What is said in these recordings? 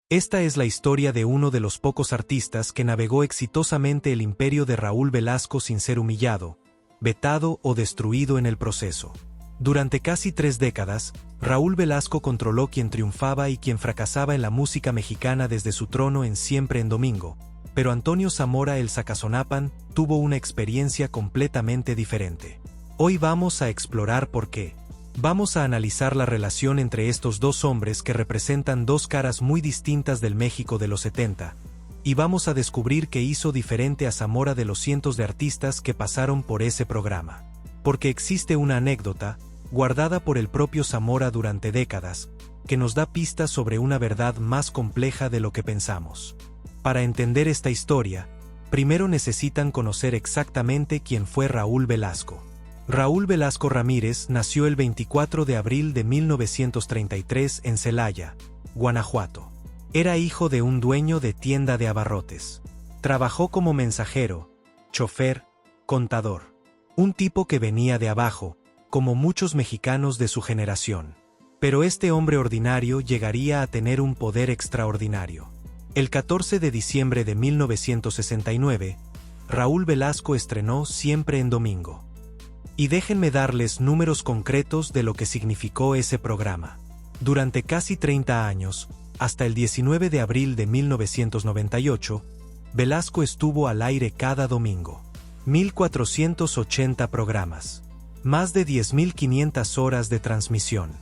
Esta es la historia de uno de los pocos artistas que navegó exitosamente el imperio de Raúl Velasco sin ser humillado, vetado o destruido en el proceso. Durante casi 3 décadas, Raúl Velasco controló quien triunfaba y quien fracasaba en la música mexicana desde su trono en Siempre en Domingo, pero Antonio Zamora el Sacazonapan tuvo una experiencia completamente diferente. Hoy vamos a explorar por qué. Vamos a analizar la relación entre estos dos hombres que representan dos caras muy distintas del México de los 70, y vamos a descubrir qué hizo diferente a Zamora de los cientos de artistas que pasaron por ese programa. Porque existe una anécdota, guardada por el propio Zamora durante décadas, que nos da pistas sobre una verdad más compleja de lo que pensamos. Para entender esta historia, primero necesitan conocer exactamente quién fue Raúl Velasco. Raúl Velasco Ramírez nació el 24 de abril de 1933 en Celaya, Guanajuato. Era hijo de un dueño de tienda de abarrotes. Trabajó como mensajero, chofer, contador. Un tipo que venía de abajo, como muchos mexicanos de su generación. Pero este hombre ordinario llegaría a tener un poder extraordinario. El 14 de diciembre de 1969, Raúl Velasco estrenó Siempre en Domingo. Y déjenme darles números concretos de lo que significó ese programa. Durante casi 30 años, hasta el 19 de abril de 1998, Velasco estuvo al aire cada domingo. 1.480 programas. Más de 10.500 horas de transmisión.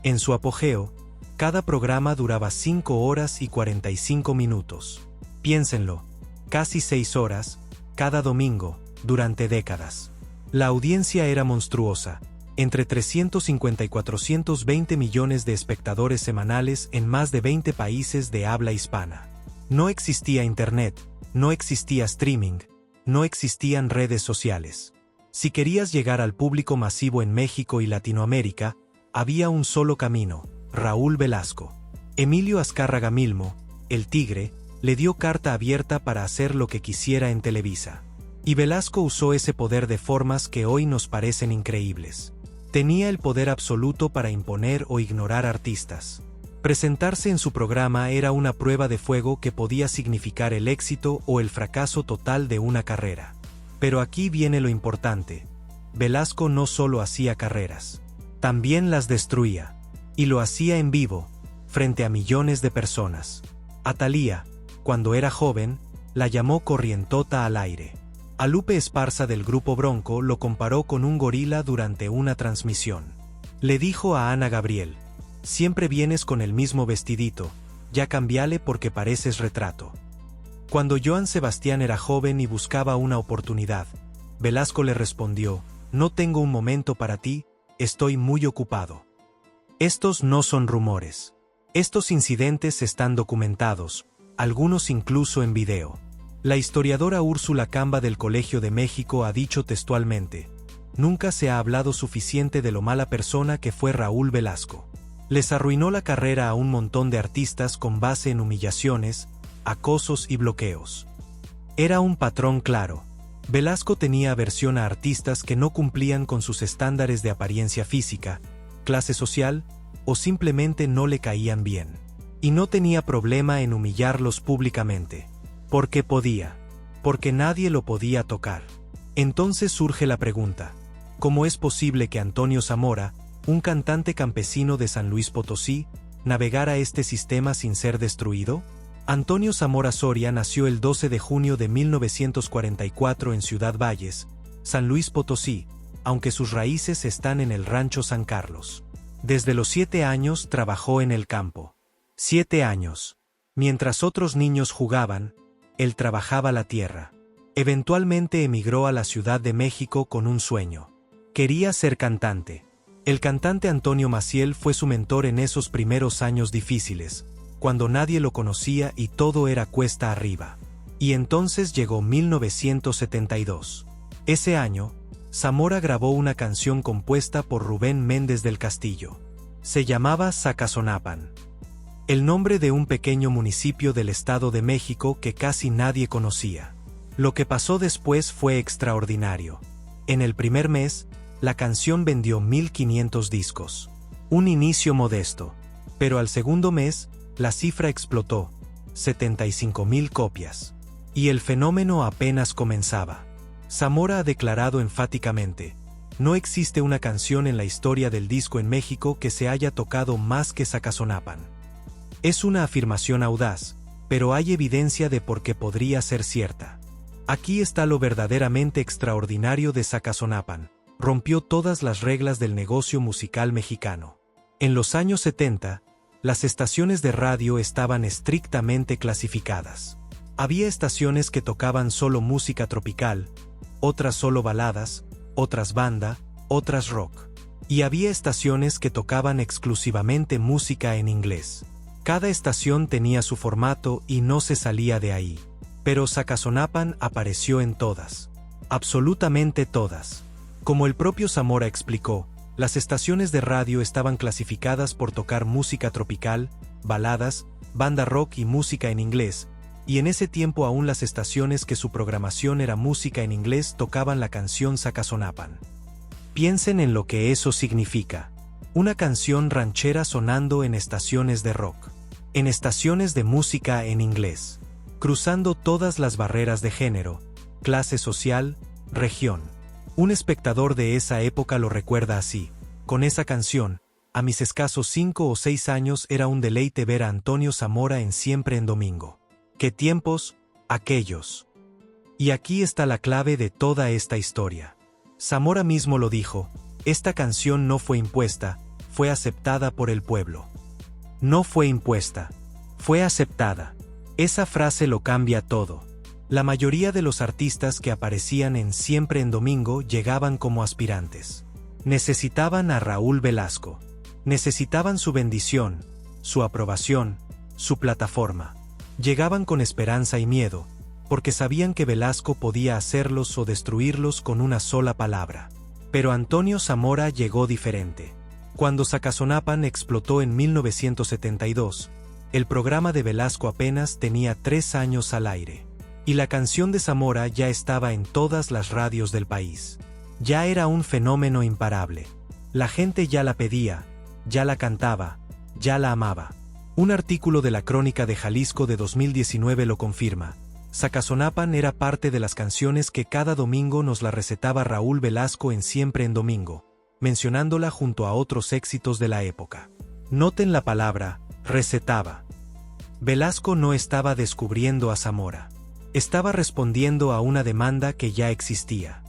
En su apogeo, cada programa duraba 5 horas y 45 minutos. Piénsenlo, casi 6 horas, cada domingo, durante décadas. La audiencia era monstruosa, entre 350 y 420 millones de espectadores semanales en más de 20 países de habla hispana. No existía internet, no existía streaming, no existían redes sociales. Si querías llegar al público masivo en México y Latinoamérica, había un solo camino: Raúl Velasco. Emilio Azcárraga Milmo, el Tigre, le dio carta abierta para hacer lo que quisiera en Televisa. Y Velasco usó ese poder de formas que hoy nos parecen increíbles. Tenía el poder absoluto para imponer o ignorar artistas. Presentarse en su programa era una prueba de fuego que podía significar el éxito o el fracaso total de una carrera. Pero aquí viene lo importante. Velasco no solo hacía carreras, también las destruía. Y lo hacía en vivo, frente a millones de personas. A Thalía, cuando era joven, la llamó corrientota al aire. A Lupe Esparza del Grupo Bronco lo comparó con un gorila durante una transmisión. Le dijo a Ana Gabriel: siempre vienes con el mismo vestidito, ya cambiale porque pareces retrato. Cuando Joan Sebastián era joven y buscaba una oportunidad, Velasco le respondió: no tengo un momento para ti, estoy muy ocupado. Estos no son rumores. Estos incidentes están documentados, algunos incluso en video. La historiadora Úrsula Camba del Colegio de México ha dicho textualmente: nunca se ha hablado suficiente de lo mala persona que fue Raúl Velasco. Les arruinó la carrera a un montón de artistas con base en humillaciones, acosos y bloqueos. Era un patrón claro. Velasco tenía aversión a artistas que no cumplían con sus estándares de apariencia física, clase social, o simplemente no le caían bien. Y no tenía problema en humillarlos públicamente. Porque podía. Porque nadie lo podía tocar. Entonces surge la pregunta: ¿cómo es posible que Antonio Zamora, un cantante campesino de San Luis Potosí, navegara este sistema sin ser destruido? Antonio Zamora Soria nació el 12 de junio de 1944 en Ciudad Valles, San Luis Potosí, aunque sus raíces están en el Rancho San Carlos. Desde los 7 años trabajó en el campo. 7 años. Mientras otros niños jugaban, él trabajaba la tierra. Eventualmente emigró a la Ciudad de México con un sueño. Quería ser cantante. El cantante Antonio Maciel fue su mentor en esos primeros años difíciles, cuando nadie lo conocía y todo era cuesta arriba. Y entonces llegó 1972. Ese año, Zamora grabó una canción compuesta por Rubén Méndez del Castillo. Se llamaba Sacazonapan. El nombre de un pequeño municipio del Estado de México que casi nadie conocía. Lo que pasó después fue extraordinario. En el primer mes, la canción vendió 1.500 discos. Un inicio modesto. Pero al segundo mes, la cifra explotó, 75.000 copias. Y el fenómeno apenas comenzaba. Zamora ha declarado enfáticamente: no existe una canción en la historia del disco en México que se haya tocado más que Sacazonapan. Es una afirmación audaz, pero hay evidencia de por qué podría ser cierta. Aquí está lo verdaderamente extraordinario de Sacazonapan: rompió todas las reglas del negocio musical mexicano. En los años 70, las estaciones de radio estaban estrictamente clasificadas. Había estaciones que tocaban solo música tropical, otras solo baladas, otras banda, otras rock. Y había estaciones que tocaban exclusivamente música en inglés. Cada estación tenía su formato y no se salía de ahí. Pero Sacazonapan apareció en todas. Absolutamente todas. Como el propio Zamora explicó, las estaciones de radio estaban clasificadas por tocar música tropical, baladas, banda rock y música en inglés, y en ese tiempo aún las estaciones que su programación era música en inglés tocaban la canción Sacazonapan. Piensen en lo que eso significa. Una canción ranchera sonando en estaciones de rock, en estaciones de música en inglés, cruzando todas las barreras de género, clase social, región. Un espectador de esa época lo recuerda así: con esa canción, a mis escasos 5 o 6 años era un deleite ver a Antonio Zamora en Siempre en Domingo. ¿Qué tiempos, aquellos? Y aquí está la clave de toda esta historia. Zamora mismo lo dijo: esta canción no fue impuesta, fue aceptada por el pueblo. No fue impuesta, fue aceptada. Esa frase lo cambia todo. La mayoría de los artistas que aparecían en Siempre en Domingo llegaban como aspirantes. Necesitaban a Raúl Velasco. Necesitaban su bendición, su aprobación, su plataforma. Llegaban con esperanza y miedo, porque sabían que Velasco podía hacerlos o destruirlos con una sola palabra. Pero Antonio Zamora llegó diferente. Cuando Sacazonapan explotó en 1972, el programa de Velasco apenas tenía 3 años al aire. Y la canción de Zamora ya estaba en todas las radios del país. Ya era un fenómeno imparable. La gente ya la pedía, ya la cantaba, ya la amaba. Un artículo de la Crónica de Jalisco de 2019 lo confirma. Sacazonapan era parte de las canciones que cada domingo nos la recetaba Raúl Velasco en Siempre en Domingo, mencionándola junto a otros éxitos de la época. Noten la palabra, recetaba. Velasco no estaba descubriendo a Zamora. Estaba respondiendo a una demanda que ya existía.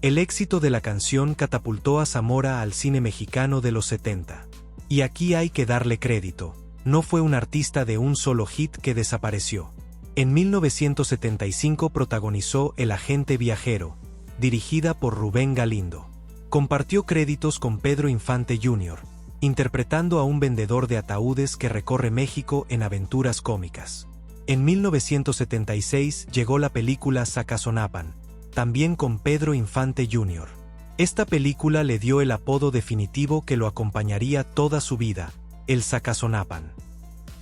El éxito de la canción catapultó a Zamora al cine mexicano de los 70. Y aquí hay que darle crédito: no fue un artista de un solo hit que desapareció. En 1975 protagonizó El agente viajero, dirigida por Rubén Galindo. Compartió créditos con Pedro Infante Jr., interpretando a un vendedor de ataúdes que recorre México en aventuras cómicas. En 1976 llegó la película Sacazonapan, también con Pedro Infante Jr. Esta película le dio el apodo definitivo que lo acompañaría toda su vida: el Sacazonapan.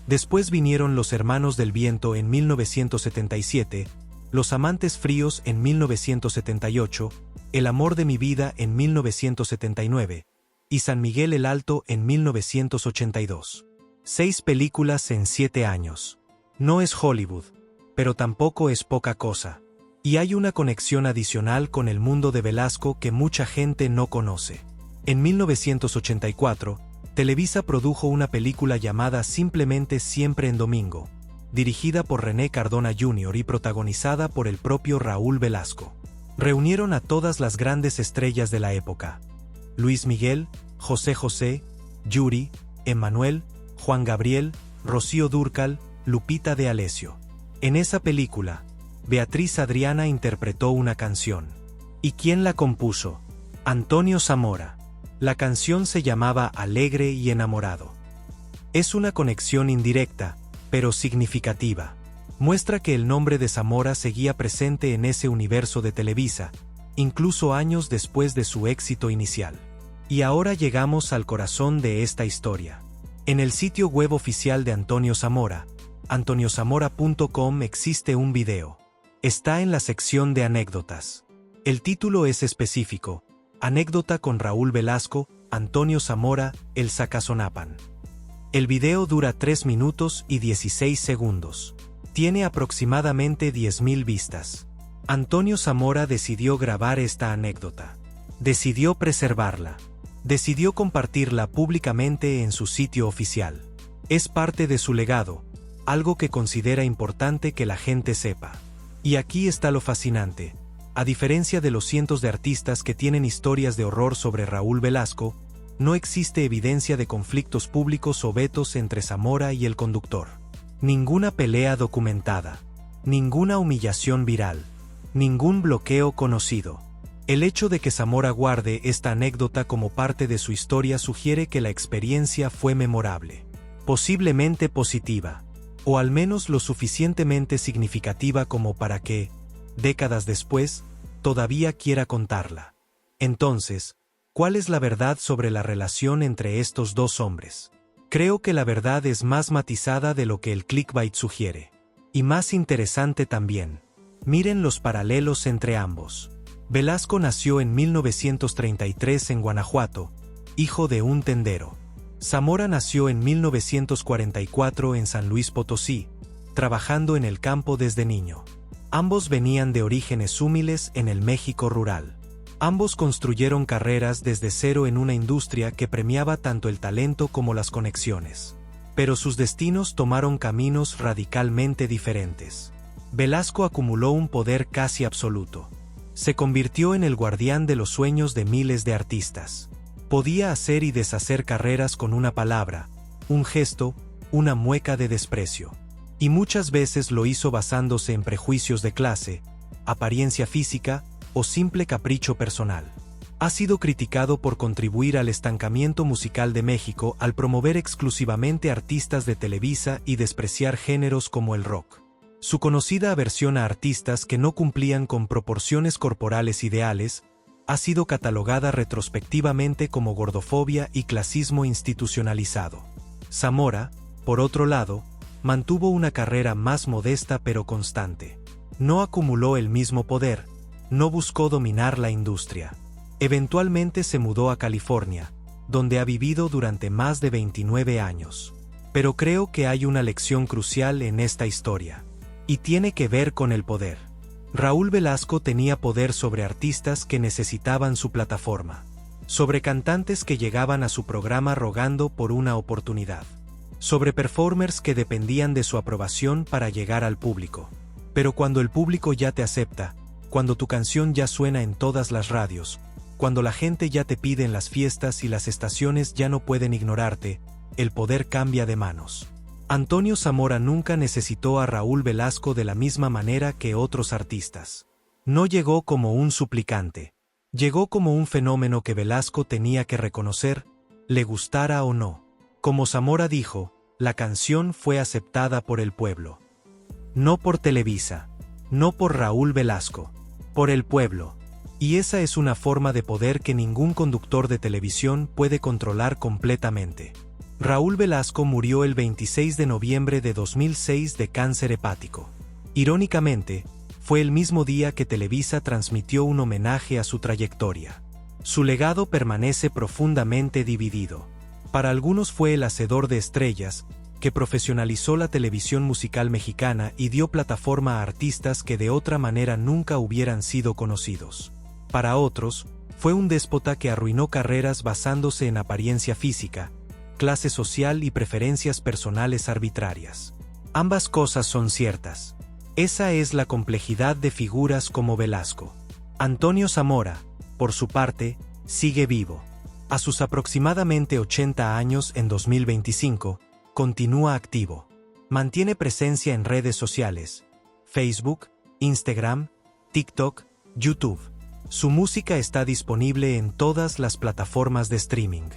Después vinieron Los Hermanos del Viento en 1977, Los Amantes Fríos en 1978, El amor de mi vida en 1979, y San Miguel el Alto en 1982. 6 películas en 7 años. No es Hollywood, pero tampoco es poca cosa. Y hay una conexión adicional con el mundo de Velasco que mucha gente no conoce. En 1984, Televisa produjo una película llamada Simplemente Siempre en Domingo, dirigida por René Cardona Jr. y protagonizada por el propio Raúl Velasco. Reunieron a todas las grandes estrellas de la época: Luis Miguel, José José, Yuri, Emmanuel, Juan Gabriel, Rocío Dúrcal, Lupita D'Alessio. En esa película, Beatriz Adriana interpretó una canción. ¿Y quién la compuso? Antonio Zamora. La canción se llamaba Alegre y Enamorado. Es una conexión indirecta, pero significativa. Muestra que el nombre de Zamora seguía presente en ese universo de Televisa, incluso años después de su éxito inicial. Y ahora llegamos al corazón de esta historia. En el sitio web oficial de Antonio Zamora, antoniozamora.com, existe un video. Está en la sección de anécdotas. El título es específico: Anécdota con Raúl Velasco, Antonio Zamora, el Sacazonapan. El video dura 3 minutos y 16 segundos. Tiene aproximadamente 10.000 vistas. Antonio Zamora decidió grabar esta anécdota. Decidió preservarla. Decidió compartirla públicamente en su sitio oficial. Es parte de su legado, algo que considera importante que la gente sepa. Y aquí está lo fascinante. A diferencia de los cientos de artistas que tienen historias de horror sobre Raúl Velasco, no existe evidencia de conflictos públicos o vetos entre Zamora y el conductor. Ninguna pelea documentada. Ninguna humillación viral. Ningún bloqueo conocido. El hecho de que Zamora guarde esta anécdota como parte de su historia sugiere que la experiencia fue memorable. Posiblemente positiva. O al menos lo suficientemente significativa como para que, décadas después, todavía quiera contarla. Entonces, ¿cuál es la verdad sobre la relación entre estos dos hombres? Creo que la verdad es más matizada de lo que el clickbait sugiere. Y más interesante también. Miren los paralelos entre ambos. Velasco nació en 1933 en Guanajuato, hijo de un tendero. Zamora nació en 1944 en San Luis Potosí, trabajando en el campo desde niño. Ambos venían de orígenes humildes en el México rural. Ambos construyeron carreras desde cero en una industria que premiaba tanto el talento como las conexiones. Pero sus destinos tomaron caminos radicalmente diferentes. Velasco acumuló un poder casi absoluto. Se convirtió en el guardián de los sueños de miles de artistas. Podía hacer y deshacer carreras con una palabra, un gesto, una mueca de desprecio. Y muchas veces lo hizo basándose en prejuicios de clase, apariencia física o simple capricho personal. Ha sido criticado por contribuir al estancamiento musical de México al promover exclusivamente artistas de Televisa y despreciar géneros como el rock. Su conocida aversión a artistas que no cumplían con proporciones corporales ideales ha sido catalogada retrospectivamente como gordofobia y clasismo institucionalizado. Zamora, por otro lado, mantuvo una carrera más modesta pero constante. No acumuló el mismo poder, no buscó dominar la industria. Eventualmente se mudó a California, donde ha vivido durante más de 29 años. Pero creo que hay una lección crucial en esta historia. Y tiene que ver con el poder. Raúl Velasco tenía poder sobre artistas que necesitaban su plataforma. Sobre cantantes que llegaban a su programa rogando por una oportunidad. Sobre performers que dependían de su aprobación para llegar al público. Pero cuando el público ya te acepta, cuando tu canción ya suena en todas las radios, cuando la gente ya te pide en las fiestas y las estaciones ya no pueden ignorarte, el poder cambia de manos. Antonio Zamora nunca necesitó a Raúl Velasco de la misma manera que otros artistas. No llegó como un suplicante. Llegó como un fenómeno que Velasco tenía que reconocer, le gustara o no. Como Zamora dijo, la canción fue aceptada por el pueblo. No por Televisa. No por Raúl Velasco. Por el pueblo. Y esa es una forma de poder que ningún conductor de televisión puede controlar completamente. Raúl Velasco murió el 26 de noviembre de 2006 de cáncer hepático. Irónicamente, fue el mismo día que Televisa transmitió un homenaje a su trayectoria. Su legado permanece profundamente dividido. Para algunos fue el hacedor de estrellas, que profesionalizó la televisión musical mexicana y dio plataforma a artistas que de otra manera nunca hubieran sido conocidos. Para otros, fue un déspota que arruinó carreras basándose en apariencia física, clase social y preferencias personales arbitrarias. Ambas cosas son ciertas. Esa es la complejidad de figuras como Velasco. Antonio Zamora, por su parte, sigue vivo. A sus aproximadamente 80 años en 2025, continúa activo. Mantiene presencia en redes sociales, Facebook, Instagram, TikTok, YouTube. Su música está disponible en todas las plataformas de streaming.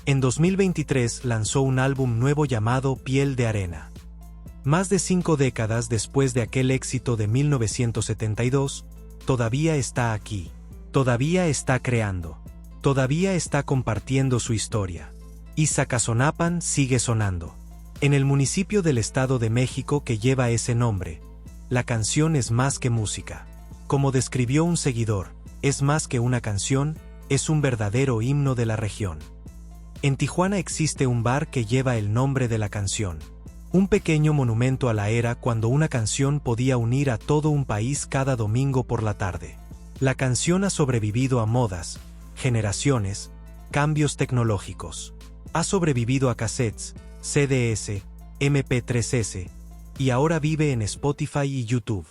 En 2023 lanzó un álbum nuevo llamado Piel de Arena. Más de 5 décadas después de aquel éxito de 1972, todavía está aquí. Todavía está creando. Todavía está compartiendo su historia. Y Zacazonapan sigue sonando. En el municipio del Estado de México que lleva ese nombre, la canción es más que música. Como describió un seguidor, es más que una canción, es un verdadero himno de la región. En Tijuana existe un bar que lleva el nombre de la canción. Un pequeño monumento a la era cuando una canción podía unir a todo un país cada domingo por la tarde. La canción ha sobrevivido a modas, generaciones, cambios tecnológicos. Ha sobrevivido a cassettes, CDs, MP3s, y ahora vive en Spotify y YouTube.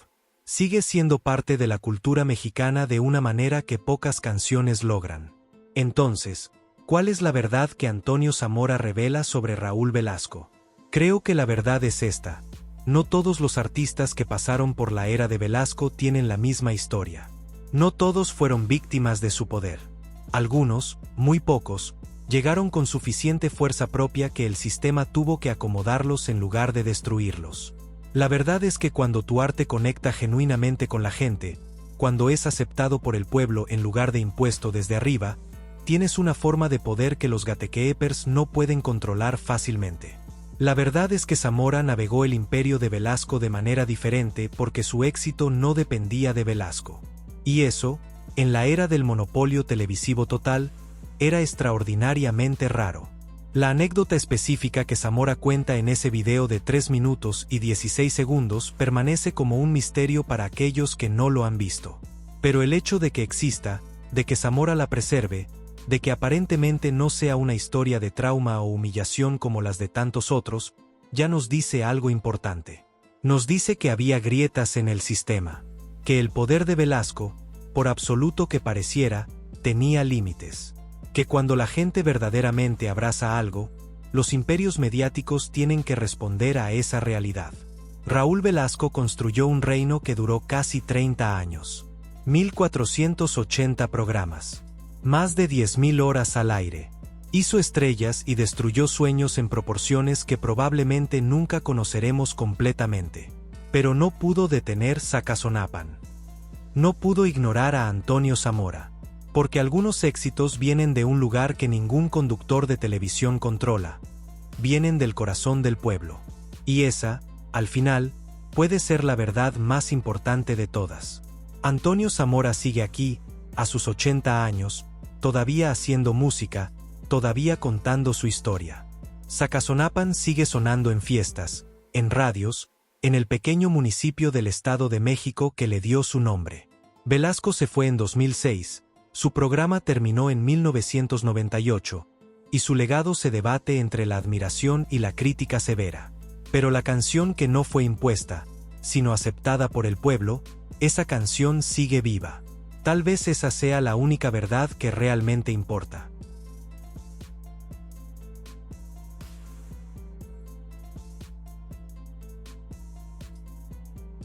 Sigue siendo parte de la cultura mexicana de una manera que pocas canciones logran. Entonces, ¿cuál es la verdad que Antonio Zamora revela sobre Raúl Velasco? Creo que la verdad es esta. No todos los artistas que pasaron por la era de Velasco tienen la misma historia. No todos fueron víctimas de su poder. Algunos, muy pocos, llegaron con suficiente fuerza propia que el sistema tuvo que acomodarlos en lugar de destruirlos. La verdad es que cuando tu arte conecta genuinamente con la gente, cuando es aceptado por el pueblo en lugar de impuesto desde arriba, tienes una forma de poder que los gatekeepers no pueden controlar fácilmente. La verdad es que Zamora navegó el imperio de Velasco de manera diferente porque su éxito no dependía de Velasco. Y eso, en la era del monopolio televisivo total, era extraordinariamente raro. La anécdota específica que Zamora cuenta en ese video de 3 minutos y 16 segundos permanece como un misterio para aquellos que no lo han visto. Pero el hecho de que exista, de que Zamora la preserve, de que aparentemente no sea una historia de trauma o humillación como las de tantos otros, ya nos dice algo importante. Nos dice que había grietas en el sistema, que el poder de Velasco, por absoluto que pareciera, tenía límites. Que cuando la gente verdaderamente abraza algo, los imperios mediáticos tienen que responder a esa realidad. Raúl Velasco construyó un reino que duró casi 30 años. 1480 programas. Más de 10.000 horas al aire. Hizo estrellas y destruyó sueños en proporciones que probablemente nunca conoceremos completamente. Pero no pudo detener Sacazonapan. No pudo ignorar a Antonio Zamora. Porque algunos éxitos vienen de un lugar que ningún conductor de televisión controla. Vienen del corazón del pueblo. Y esa, al final, puede ser la verdad más importante de todas. Antonio Zamora sigue aquí, a sus 80 años, todavía haciendo música, todavía contando su historia. Sacazonapan sigue sonando en fiestas, en radios, en el pequeño municipio del Estado de México que le dio su nombre. Velasco se fue en 2006. Su programa terminó en 1998, y su legado se debate entre la admiración y la crítica severa. Pero la canción que no fue impuesta, sino aceptada por el pueblo, esa canción sigue viva. Tal vez esa sea la única verdad que realmente importa.